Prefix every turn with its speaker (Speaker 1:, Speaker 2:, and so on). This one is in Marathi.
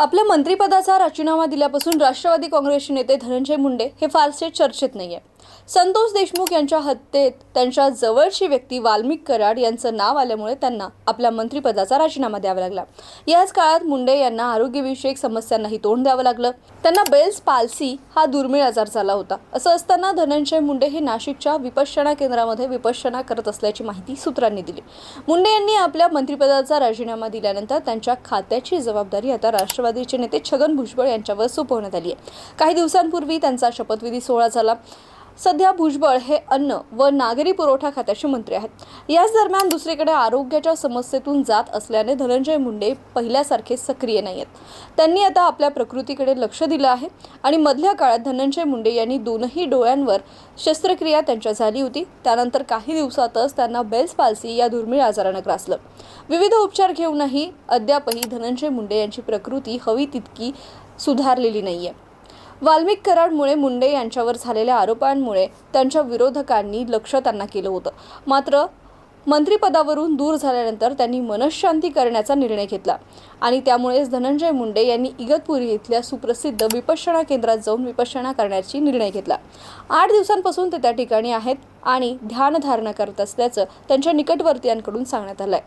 Speaker 1: आपल्या मंत्रिपदाचा राजीनामा दिल्यापासून राष्ट्रवादी काँग्रेसचे नेते धनंजय मुंडे हे फारसे चर्चेत नाहीये। संतोष देशमुख यांच्या हत्येत त्यांच्या जवळची व्यक्ती वाल्मिक कराड यांचं नाव आल्यामुळे त्यांना आपल्या मंत्रिपदाचा राजीनामा द्यावा लागला। याच काळात मुंडे यांना आरोग्यविषयक समस्यांनाही तोंड द्यावं लागलं। त्यांना बेल्स पाल्सी हा दुर्मिळ आजार झाला होता। असं असताना धनंजय मुंडे हे नाशिकच्या विपश्यना केंद्रामध्ये विपश्यना करत असल्याची माहिती सूत्रांनी दिली। मुंडे यांनी आपल्या मंत्रिपदाचा राजीनामा दिल्यानंतर त्यांच्या खात्याची जबाबदारी आता राष्ट्रवादीचे नेते छगन भुजबळ यांच्यावर सोपवण्यात आली आहे। काही दिवसांपूर्वी त्यांचा शपथविधी सोहळा झाला। सध्या भुजबळ हे अन्न व नागरी पुरवठा खात्याचे मंत्री आहेत। याच दरम्यान दुसरीकडे आरोग्याच्या समस्येतून जात असल्याने धनंजय मुंडे पहिल्यासारखे सक्रिय नाहीत। त्यांनी आता आपल्या प्रकृतीकडे लक्ष दिलं आहे आणि मधल्या काळात धनंजय मुंडे यांनी दोनही डोळ्यांवर शस्त्रक्रिया त्यांच्या झाली होती। त्यानंतर काही दिवसातच त्यांना बेल्स पाल्सी या दुर्मिळ आजारानं ग्रासलं। विविध उपचार घेऊनही अद्यापही धनंजय मुंडे यांची प्रकृती हवी तितकी सुधारलेली नाहीये। वाल्मिक कराडमुळे मुंडे यांच्यावर झालेल्या आरोपांमुळे त्यांच्या विरोधकांनी लक्ष त्यांना केलं होतं। मात्र मंत्रिपदावरून दूर झाल्यानंतर त्यांनी मनःशांती करण्याचा निर्णय घेतला आणि त्यामुळेच धनंजय मुंडे यांनी इगतपुरी इथल्या सुप्रसिद्ध विपश्यना केंद्रात जाऊन विपश्यना करण्याचा निर्णय घेतला। 8 दिवसांपासून ते त्या ठिकाणी आहेत आणि ध्यानधारणा करत असल्याचं त्यांच्या निकटवर्तीयांकडून सांगण्यात आलंय।